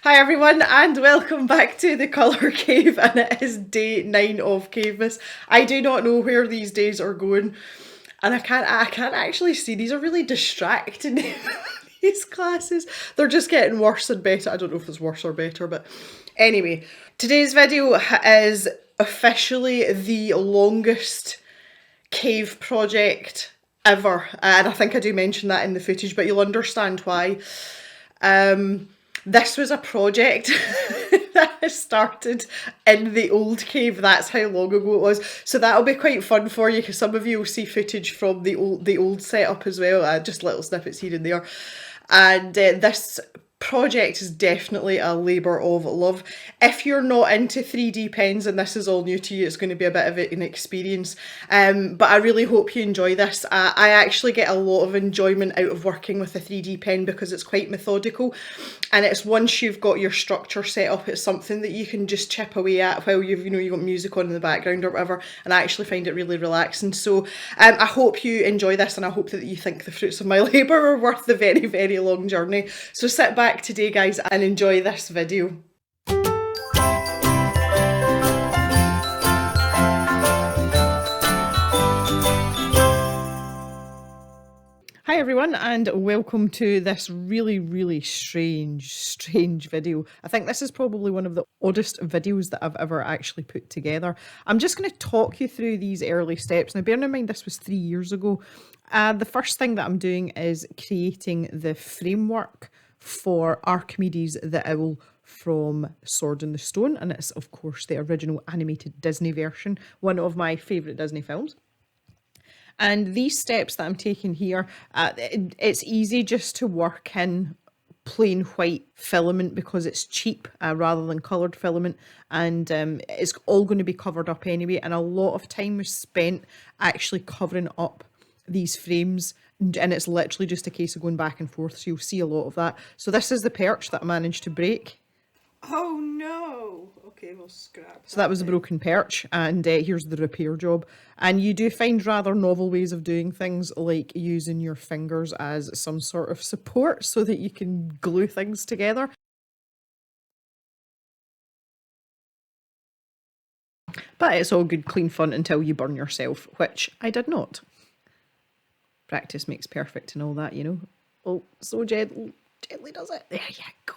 Hi everyone and welcome back to the Colour Cave, and it is day 9 of Cavemas. I do not know where these days are going, and I can't actually see. These are really distracting. These classes, they're just getting worse and better. I don't know if it's worse or better, but anyway, today's video is officially the longest cave project ever, and I think I do mention that in the footage, but you'll understand why. This was a project that started in the old cave. That's how long ago it was. So that'll be quite fun for you, because some of you will see footage from the old setup as well, just little snippets here and there. And this project is definitely a labour of love. If you're not into 3D pens and this is all new to you, it's going to be a bit of an experience, but I really hope you enjoy this. I actually get a lot of enjoyment out of working with a 3D pen because it's quite methodical, and it's once you've got your structure set up, it's something that you can just chip away at while you've got music on in the background or whatever, and I actually find it really relaxing. So I hope you enjoy this, and I hope that you think the fruits of my labour are worth the very, very long journey. So sit back today, guys, and enjoy this video. Hi everyone and welcome to this really, really strange video. I think this is probably one of the oddest videos that I've ever actually put together. I'm just going to talk you through these early steps. Now bearing in mind this was 3 years ago. The first thing that I'm doing is creating the framework for Archimedes the Owl from Sword in the Stone, and it's of course the original animated Disney version, one of my favourite Disney films. And these steps that I'm taking here, it's easy just to work in plain white filament because it's cheap rather than coloured filament, and it's all going to be covered up anyway, and a lot of time was spent actually covering up these frames, and it's literally just a case of going back and forth, so you'll see a lot of that. So this is the perch that I managed to break. Oh no! Okay, we'll scrap. So that was a broken perch, and here's the repair job. And you do find rather novel ways of doing things, like using your fingers as some sort of support so that you can glue things together. But it's all good, clean fun until you burn yourself, which I did not. Practice makes perfect and all that, you know. Oh, so gently does it. There you go.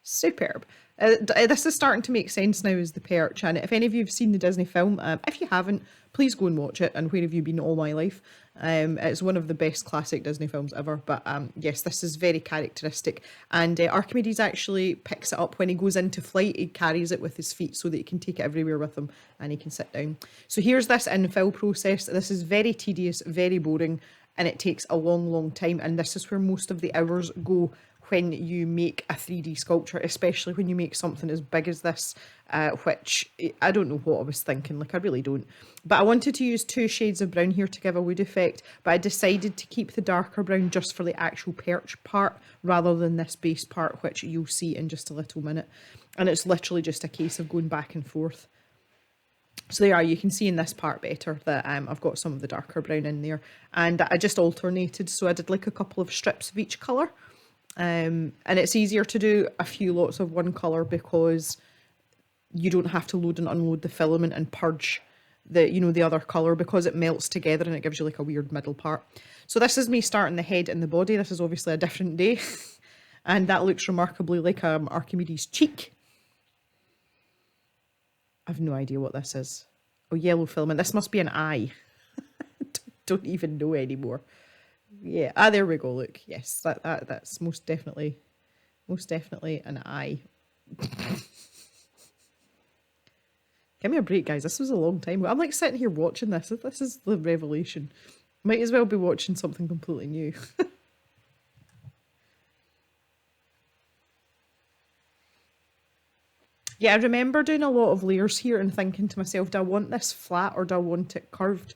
Superb. This is starting to make sense now as the perch, and if any of you have seen the Disney film, if you haven't, please go and watch it. And Where Have You Been All My Life? It's one of the best classic Disney films ever, but yes, this is very characteristic, and Archimedes actually picks it up when he goes into flight. He carries it with his feet so that he can take it everywhere with him, and he can sit down. So here's this infill process. This is very tedious, very boring, and it takes a long time, and this is where most of the hours go when you make a 3D sculpture, especially when you make something as big as this, which I don't know what I was thinking, like I really don't. But I wanted to use 2 shades of brown here to give a wood effect, but I decided to keep the darker brown just for the actual perch part rather than this base part, which you'll see in just a little minute. And it's literally just a case of going back and forth. So there you can see in this part better that I've got some of the darker brown in there, and I just alternated, so I did like a couple of strips of each colour. And it's easier to do a few lots of one colour because you don't have to load and unload the filament and purge the other colour, because it melts together and it gives you like a weird middle part. So this is me starting the head and the body. This is obviously a different day and that looks remarkably like Archimedes' cheek. I've no idea what this is. Oh, yellow filament. This must be an eye. Don't even know anymore. Yeah, there we go, look. Yes, that's most definitely an eye. Give me a break, guys. This was a long time ago. I'm like sitting here watching this. This is the revelation. Might as well be watching something completely new. Yeah, I remember doing a lot of layers here and thinking to myself, do I want this flat or do I want it curved?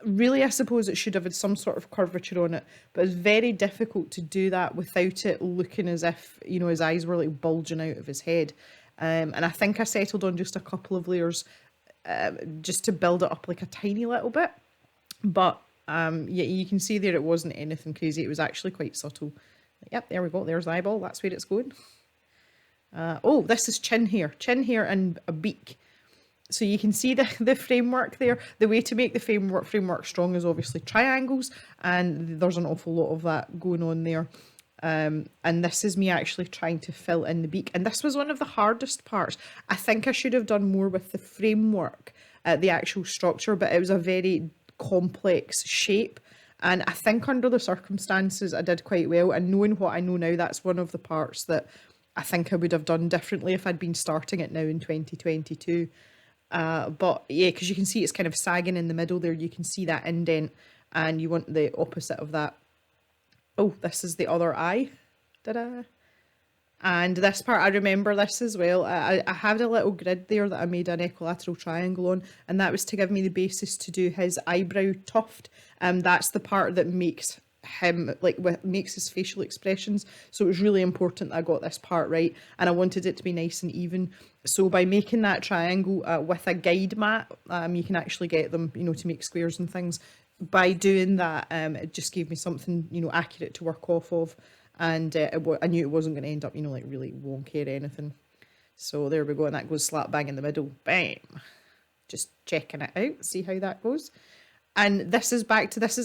Really, I suppose it should have had some sort of curvature on it, but it's very difficult to do that without it looking as if, his eyes were like bulging out of his head. And I think I settled on just a couple of layers just to build it up like a tiny little bit. But yeah, you can see there it wasn't anything crazy. It was actually quite subtle. Yep, there we go. There's the eyeball. That's where it's going. Oh, this is chin hair and a beak. So you can see the framework there. The way to make the framework strong is obviously triangles, and there's an awful lot of that going on there. And this is me actually trying to fill in the beak, and this was one of the hardest parts. I think I should have done more with the framework, the actual structure, but it was a very complex shape. And I think under the circumstances, I did quite well. And knowing what I know now, that's one of the parts that I think I would have done differently if I'd been starting it now in 2022. But yeah, because you can see it's kind of sagging in the middle there. You can see that indent, and you want the opposite of that. Oh, this is the other eye. Ta-da! And this part, I remember this as well. I had a little grid there that I made an equilateral triangle on, and that was to give me the basis to do his eyebrow tuft. That's the part that makes him, like, makes his facial expressions. So it was really important that I got this part right, and I wanted it to be nice and even. So by making that triangle with a guide mat, you can actually get them, you know, to make squares and things. By doing that, it just gave me something, you know, accurate to work off of. And I knew it wasn't going to end up, you know, like really wonky or anything. So there we go, and that goes slap bang in the middle. Bam! Just checking it out, see how that goes. And this is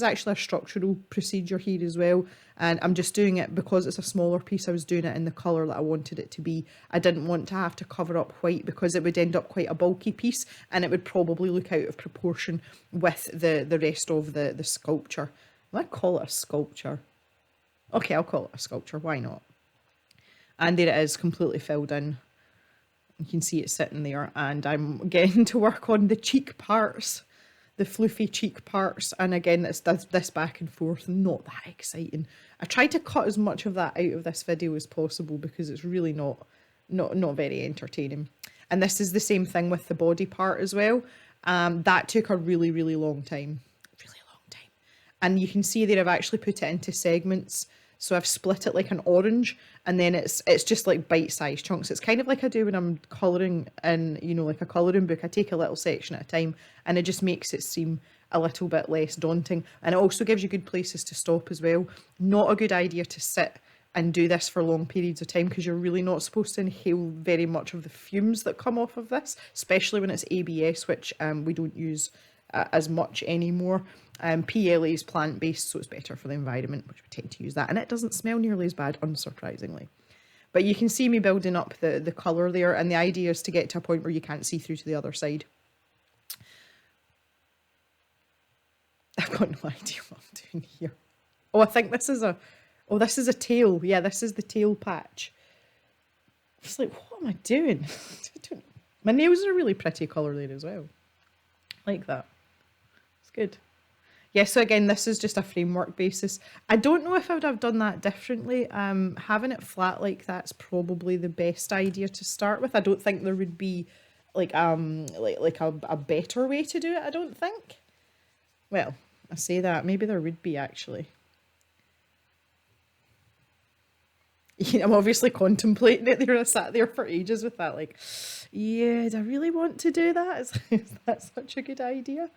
actually a structural procedure here as well. And I'm just doing it because it's a smaller piece. I was doing it in the colour that I wanted it to be. I didn't want to have to cover up white because it would end up quite a bulky piece, and it would probably look out of proportion with the rest of the sculpture. I call it a sculpture. Okay, I'll call it a sculpture. Why not? And there it is, completely filled in. You can see it sitting there, and I'm getting to work on the cheek parts, the floofy cheek parts. And again, it's this back and forth, not that exciting. I tried to cut as much of that out of this video as possible because it's really not very entertaining. And this is the same thing with the body part as well. That took a really, really long time. And you can see there I've actually put it into segments. So I've split it like an orange, and then it's just like bite-sized chunks. It's kind of like I do when I'm colouring in, you know, like a colouring book. I take a little section at a time, and it just makes it seem a little bit less daunting. And it also gives you good places to stop as well. Not a good idea to sit and do this for long periods of time, because you're really not supposed to inhale very much of the fumes that come off of this, especially when it's ABS, which we don't use as much anymore. PLA is plant-based, so it's better for the environment, which we tend to use that, and it doesn't smell nearly as bad, unsurprisingly. But you can see me building up the colour there, and the idea is to get to a point where you can't see through to the other side. I've got no idea what I'm doing here. Oh, I think this is a tail. Yeah, this is the tail patch. It's like, what am I doing? My nails are a really pretty colour there as well. Like that. It's good. Yeah, so again, this is just a framework basis. I don't know if I would have done that differently. Having it flat like that's probably the best idea to start with. I don't think there would be like a better way to do it, I don't think. Well, I say that, maybe there would be actually. I'm obviously contemplating it there. I sat there for ages with that, like, yeah, do I really want to do that? Is that such a good idea?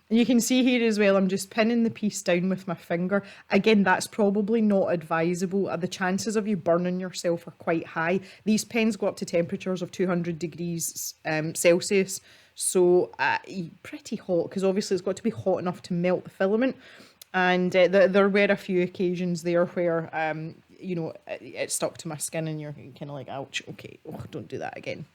And you can see here as well, I'm just pinning the piece down with my finger. Again, that's probably not advisable. The chances of you burning yourself are quite high. These pens go up to temperatures of 200 degrees Celsius. So pretty hot, because obviously it's got to be hot enough to melt the filament. And there were a few occasions there where, you know, it stuck to my skin and you're kind of like, ouch, okay, don't do that again.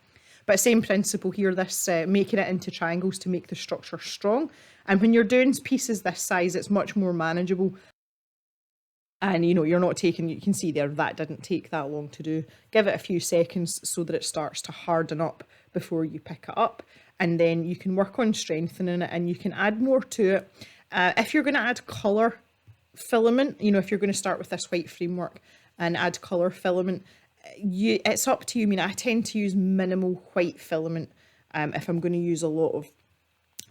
But same principle here, this making it into triangles to make the structure strong. And when you're doing pieces this size, it's much more manageable. And, you know, you're not taking, you can see there, that didn't take that long to do. Give it a few seconds so that it starts to harden up before you pick it up. And then you can work on strengthening it, and you can add more to it. If you're going to add colour filament, you know, if you're going to start with this white framework and add colour filament, it's up to you. I mean, I tend to use minimal white filament if I'm going to use a lot of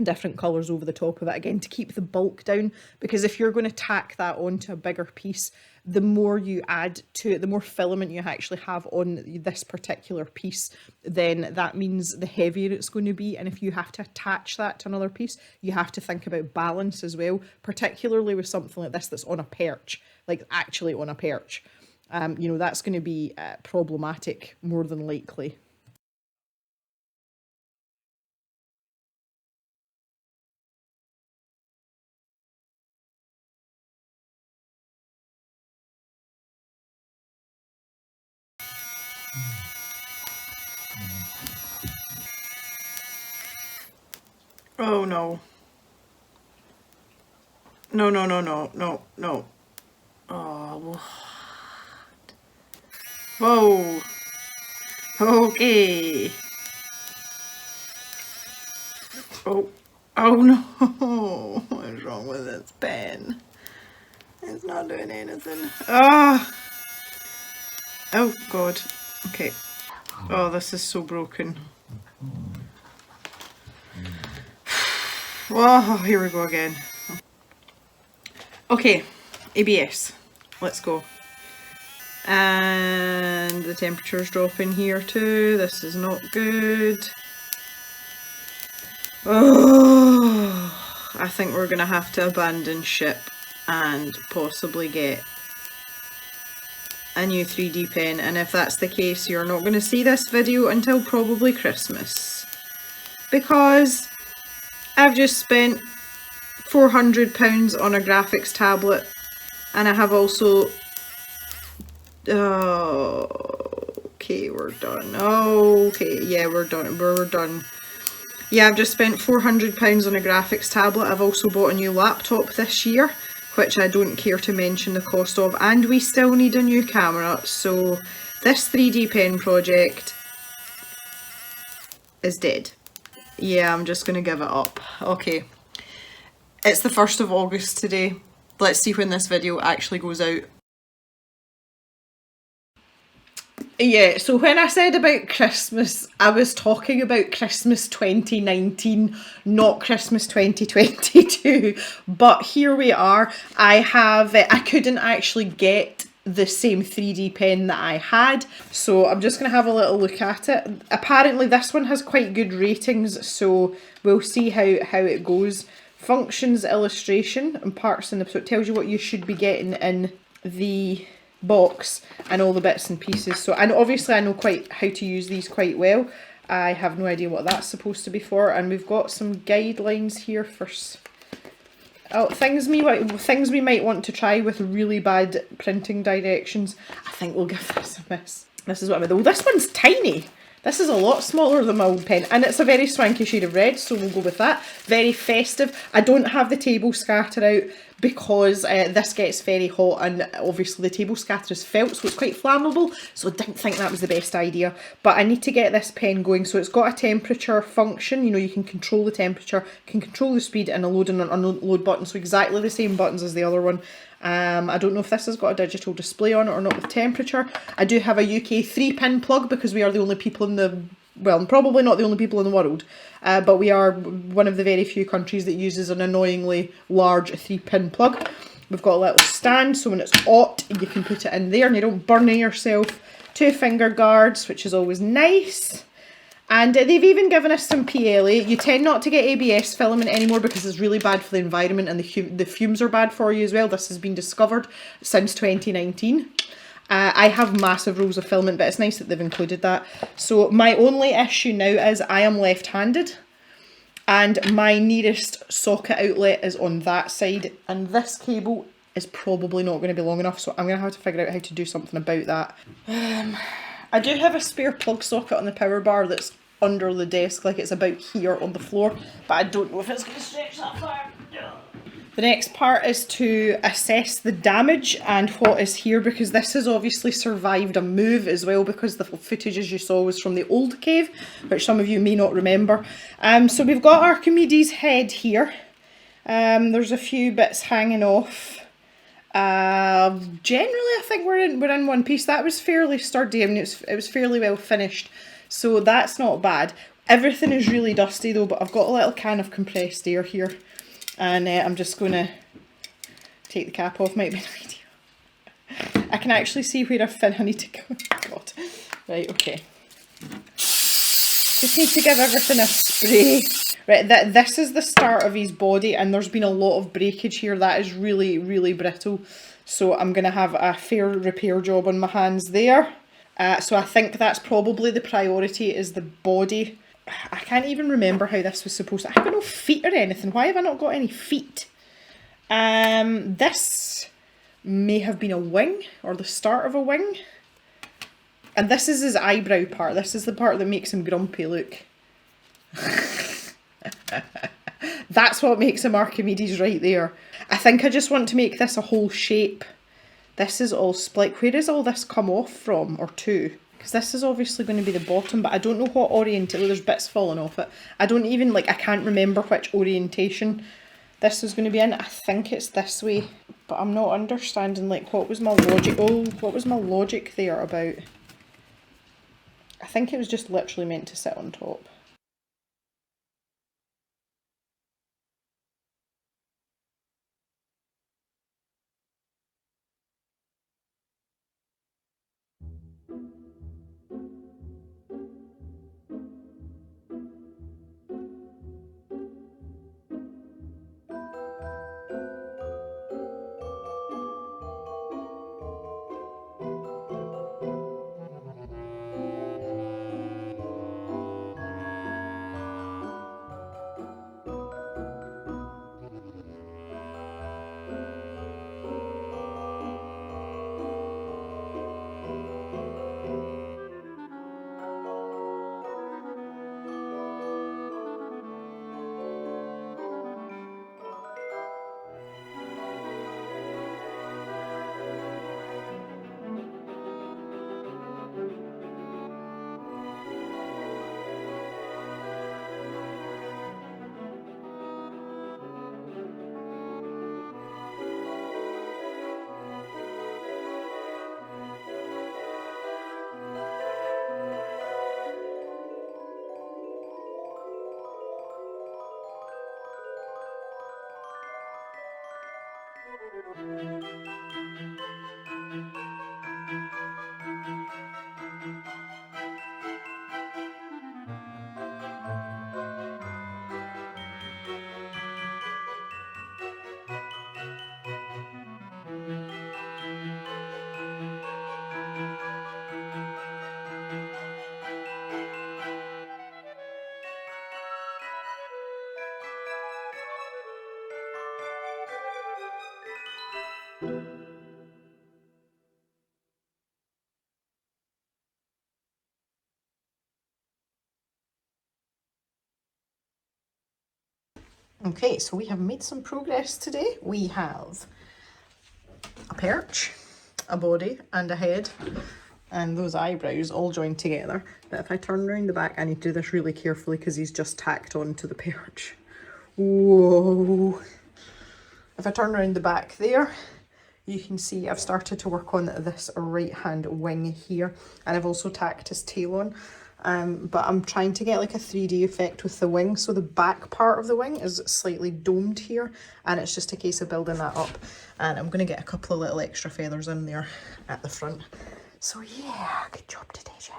different colours over the top of it, again, to keep the bulk down, because if you're going to tack that onto a bigger piece, the more you add to it, the more filament you actually have on this particular piece, then that means the heavier it's going to be. And if you have to attach that to another piece, you have to think about balance as well, particularly with something like this that's on a perch, like actually on a perch. you know, that's going to be problematic more than likely. Oh no. No, no, no, no, no, no. Oh, whoa. Okay. Oh, oh no. What's wrong with this pen? It's not doing anything. Ah. Oh God. Okay. Oh, this is so broken. Oh, here we go again. Okay, ABS. Let's go. And the temperature's dropping here too. This is not good. Oh, I think we're gonna have to abandon ship and possibly get a new 3D pen, and if that's the case, you're not going to see this video until probably Christmas, because I've just spent £400 on a graphics tablet, and I have also okay, we're done. Okay, yeah, we're done. We're done. Yeah, I've just spent £400 on a graphics tablet. I've also bought a new laptop this year, which I don't care to mention the cost of, and we still need a new camera, so this 3D pen project is dead. Yeah, I'm just going to give it up. Okay, it's the 1st of August today. Let's see when this video actually goes out. Yeah, so when I said about Christmas, I was talking about Christmas 2019, not Christmas 2022. But here we are. I couldn't actually get the same 3D pen that I had, so I'm just going to have a little look at it. Apparently this one has quite good ratings, so we'll see how it goes. Functions, illustration, and parts in the... So it tells you what you should be getting in the box and all the bits and pieces. So, and obviously I know quite how to use these quite well. I have no idea what that's supposed to be for, and we've got some guidelines here for things we might want to try with really bad printing directions. I think we'll give this a miss. This is what I mean. Oh, this one's tiny. This is a lot smaller than my old pen, and it's a very swanky shade of red, so we'll go with that. Very festive. I don't have the table scatter out because this gets very hot, and obviously the table scatter is felt, so it's quite flammable, so I didn't think that was the best idea. But I need to get this pen going. So it's got a temperature function, you know, you can control the temperature, can control the speed, and a load and an unload button, so exactly the same buttons as the other one. I don't know if this has got a digital display on it or not with temperature. I do have a UK 3-pin plug because we are the only people in the... Well, probably not the only people in the world, but we are one of the very few countries that uses an annoyingly large 3-pin plug. We've got a little stand, so when it's hot, you can put it in there and you don't burn yourself. 2 finger guards, which is always nice. And they've even given us some PLA. You tend not to get ABS filament anymore because it's really bad for the environment, and the fumes are bad for you as well. This has been discovered since 2019. I have massive rolls of filament, but it's nice that they've included that. So my only issue now is I am left-handed, and my nearest socket outlet is on that side, and this cable is probably not going to be long enough, so I'm going to have to figure out how to do something about that. I do have a spare plug socket on the power bar that's under the desk, like it's about here on the floor, but I don't know if it's going to stretch that far. The next part is to assess the damage and what is here, because this has obviously survived a move as well, because the footage, as you saw, was from the old cave, which some of you may not remember. So we've got Archimedes' head here. There's a few bits hanging off. Generally I think we're in one piece. That was fairly sturdy. I mean, it was fairly well finished, so that's not bad. Everything is really dusty though, but I've got a little can of compressed air here, and I'm just going to take the cap off. Might be an idea. I can actually see where I need to go. God. Right, okay. Just need to give everything a spray. Right, this is the start of his body, and there's been a lot of breakage here. That is really, really brittle. So I'm going to have a fair repair job on my hands there. So I think that's probably the priority, is the body. I can't even remember how this was supposed to... I have got no feet or anything. Why have I not got any feet? This may have been a wing, or the start of a wing. And this is his eyebrow part. This is the part that makes him grumpy, look. That's what makes him Archimedes right there. I think I just want to make this a whole shape. This is all split. Where does all this come off from, or to? Because this is obviously going to be the bottom, but I don't know what orientation. There's bits falling off it. I don't even, like, I can't remember which orientation this is going to be in. I think it's this way, but I'm not understanding, like, what was my logic? Oh, what was my logic there about? I think it was just literally meant to sit on top. Okay, so we have made some progress today. We have a perch, a body and a head, and those eyebrows all joined together. But if I turn around the back, I need to do this really carefully because he's just tacked onto the perch. Whoa. If I turn around the back there, you can see I've started to work on this right hand wing here, and I've also tacked his tail on. But I'm trying to get like a 3D effect with the wing, so the back part of the wing is slightly domed here, and it's just a case of building that up. And I'm going to get a couple of little extra feathers in there at the front. So yeah, good job today, Jen.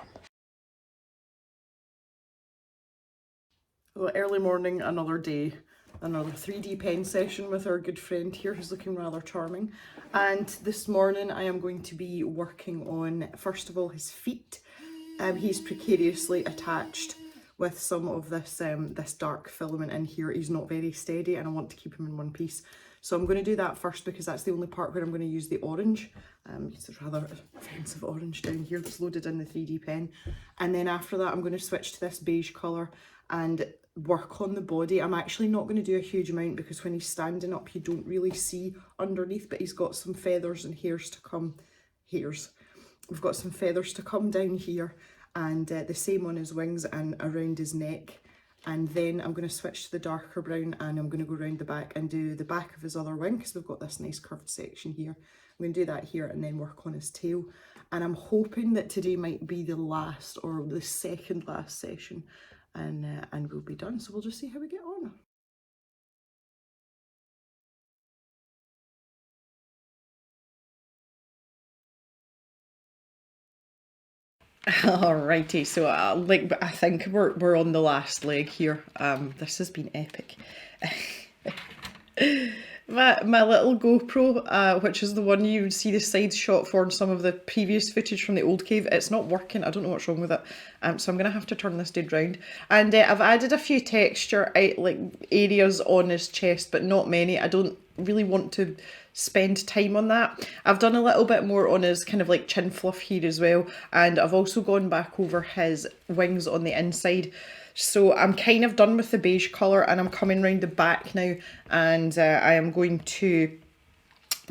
Well, early morning, another day. Another 3D pen session with our good friend here, who's looking rather charming. And this morning I am going to be working on, first of all, his feet. He's precariously attached with some of this this dark filament in here. He's not very steady, and I want to keep him in one piece. So I'm going to do that first because that's the only part where I'm going to use the orange. It's a rather offensive orange down here that's loaded in the 3D pen. And then after that I'm going to switch to this beige colour and work on the body. I'm actually not going to do a huge amount because when he's standing up you don't really see underneath, but he's got some feathers and hairs to come. We've got some feathers to come down here, and the same on his wings and around his neck. And then I'm going to switch to the darker brown, and I'm going to go around the back and do the back of his other wing because we've got this nice curved section here. I'm going to do that here and then work on his tail. And I'm hoping that today might be the last or the second last session, and we'll be done. So we'll just see how we get on. Alrighty, so I think we're on the last leg here. This has been epic. my little GoPro, which is the one you would see the side shot for in some of the previous footage from the old cave, it's not working. I don't know what's wrong with it. So I'm going to have to turn this dude round. And I've added a few texture like areas on his chest, but not many. I don't really want to spend time on that. I've done a little bit more on his kind of like chin fluff here as well. And I've also gone back over his wings on the inside. So I'm kind of done with the beige colour and I'm coming round the back now, and I am going to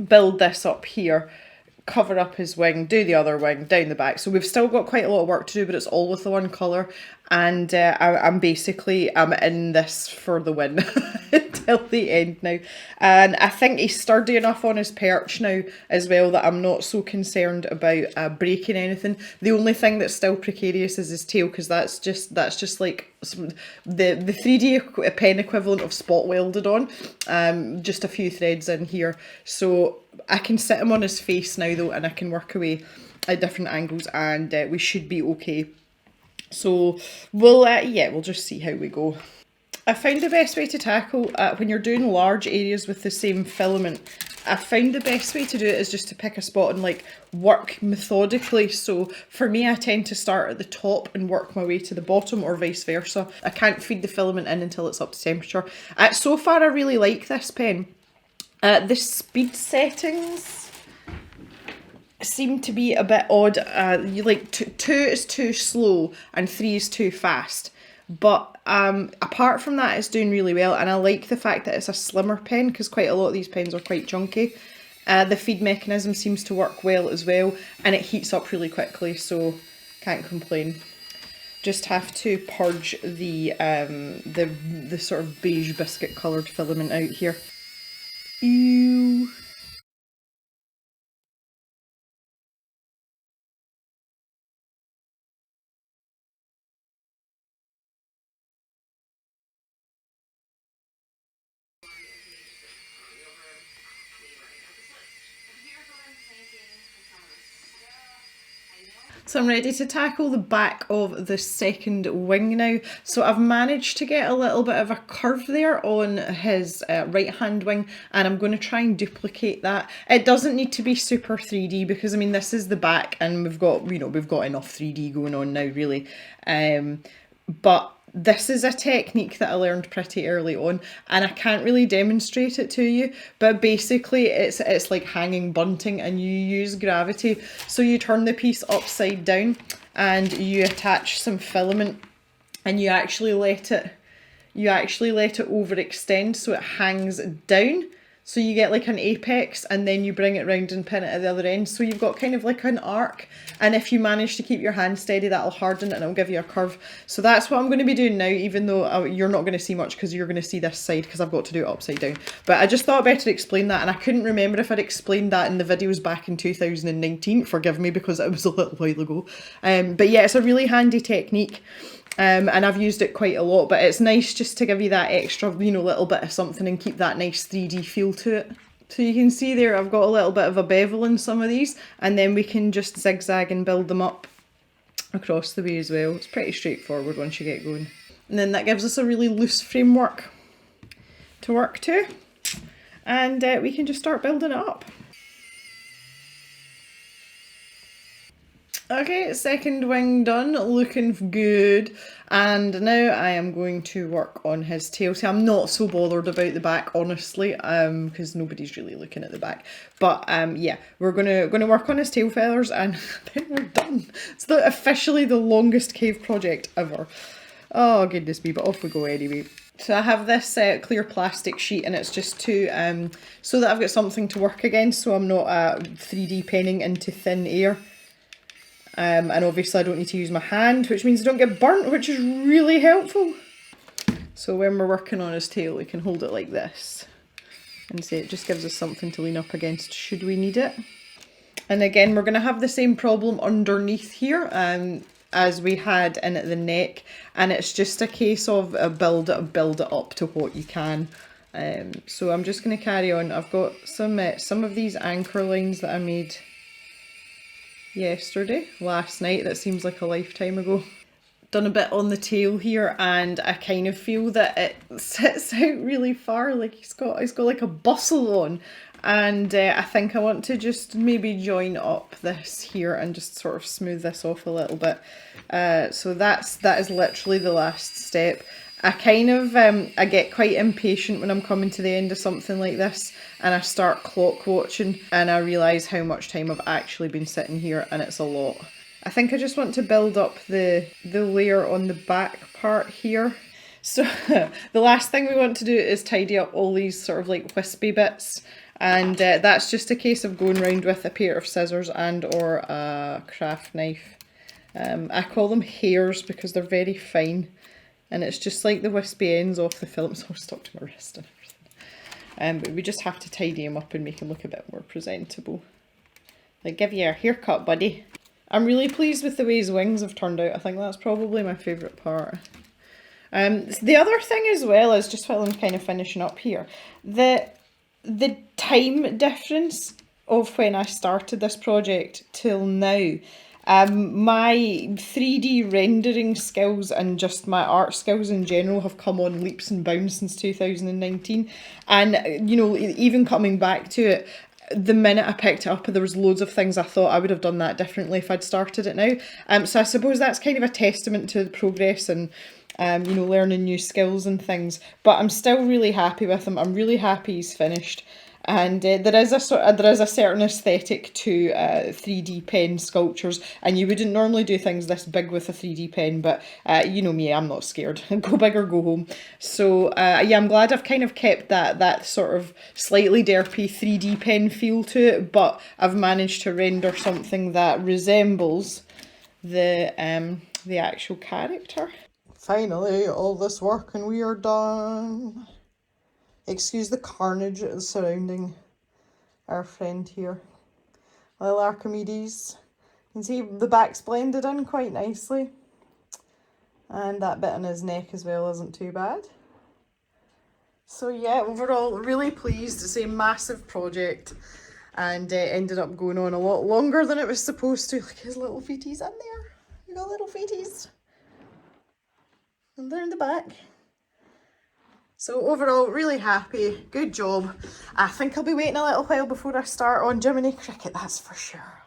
build this up here, cover up his wing, do the other wing, down the back. So we've still got quite a lot of work to do, but it's all with the one colour, and I'm in this for the win till the end now. And I think he's sturdy enough on his perch now as well that I'm not so concerned about breaking anything. The only thing that's still precarious is his tail, because that's just like the 3D pen equivalent of spot welded on, just a few threads in here. So I can sit him on his face now though, and I can work away at different angles, and we should be okay. So we'll just see how we go. I found the best way to tackle when you're doing large areas with the same filament. I found the best way to do it is just to pick a spot and like work methodically. So for me, I tend to start at the top and work my way to the bottom, or vice versa. I can't feed the filament in until it's up to temperature. So far, I really like this pen. The speed settings seem to be a bit odd. You like 2 is too slow and 3 is too fast. But apart from that, it's doing really well, and I like the fact that it's a slimmer pen, because quite a lot of these pens are quite chunky. The feed mechanism seems to work well as well, and it heats up really quickly, so can't complain. Just have to purge the sort of beige biscuit coloured filament out here. Ew. So I'm ready to tackle the back of the second wing now. So I've managed to get a little bit of a curve there on his right hand wing, and I'm going to try and duplicate that. It doesn't need to be super 3D, because I mean this is the back and we've got enough 3D going on now really. But this is a technique that I learned pretty early on, and I can't really demonstrate it to you, but basically it's like hanging bunting, and you use gravity. So you turn the piece upside down and you attach some filament, and you actually let it overextend so it hangs down. So you get like an apex, and then you bring it round and pin it at the other end. So you've got kind of like an arc, and if you manage to keep your hand steady, that'll harden it and it'll give you a curve. So that's what I'm going to be doing now, even though you're not going to see much because you're going to see this side, because I've got to do it upside down. But I just thought I'd better explain that, and I couldn't remember if I'd explained that in the videos back in 2019. Forgive me, because it was a little while ago. But yeah, it's a really handy technique. And I've used it quite a lot, but it's nice just to give you that extra, little bit of something and keep that nice 3D feel to it. So you can see there, I've got a little bit of a bevel in some of these, and then we can just zigzag and build them up across the way as well. It's pretty straightforward once you get going. And then that gives us a really loose framework to work to, and we can just start building it up. Okay, second wing done, looking good. And now I am going to work on his tail. See, I'm not so bothered about the back, honestly, because nobody's really looking at the back. But yeah, we're gonna work on his tail feathers, and then we're done. It's officially the longest cave project ever. Oh goodness me, but off we go anyway. So I have this clear plastic sheet, and it's just to so that I've got something to work against, so I'm not 3D penning into thin air. And obviously I don't need to use my hand, which means I don't get burnt, which is really helpful. So when we're working on his tail, we can hold it like this, and say it just gives us something to lean up against should we need it. And again, we're going to have the same problem underneath here as we had in the neck, and it's just a case of build it up to what you can. So I'm just going to carry on. I've got some of these anchor lines that I made last night, that seems like a lifetime ago. done a bit on the tail here, and I kind of feel that it sits out really far, like he's got like a bustle on, and I think I want to just maybe join up this here and just sort of smooth this off a little bit. So that is literally the last step. I kind of, I get quite impatient when I'm coming to the end of something like this, and I start clock watching, and I realise how much time I've actually been sitting here, and it's a lot. I think I just want to build up the layer on the back part here. So the last thing we want to do is tidy up all these sort of like wispy bits, and that's just a case of going round with a pair of scissors and or a craft knife. I call them hairs because they're very fine. And it's just like the wispy ends off the film. It's all stuck to my wrist and everything. But we just have to tidy him up and make him look a bit more presentable. Like, give you a haircut, buddy. I'm really pleased with the way his wings have turned out. I think that's probably my favourite part. The other thing as well is, just while I'm kind of finishing up here, the time difference of when I started this project till now. My 3D rendering skills and just my art skills in general have come on leaps and bounds since 2019. And, you know, even coming back to it, the minute I picked it up, there was loads of things I thought I would have done that differently if I'd started it now. So I suppose that's kind of a testament to the progress and, you know, learning new skills and things. But I'm still really happy with him. I'm really happy he's finished. And there is a certain aesthetic to 3D pen sculptures, and you wouldn't normally do things this big with a 3D pen, but you know me, I'm not scared. Go big or go home. So yeah, I'm glad I've kind of kept that sort of slightly derpy 3D pen feel to it, but I've managed to render something that resembles the actual character. Finally, all this work and we are done. Excuse the carnage surrounding our friend here. Little Archimedes. You can see the back's blended in quite nicely. And that bit on his neck as well isn't too bad. So yeah, overall really pleased. It's a massive project, and ended up going on a lot longer than it was supposed to. Look, his little feeties in there. You got little feeties. And they're in the back. So overall, really happy, good job. I think I'll be waiting a little while before I start on Jiminy Cricket, that's for sure.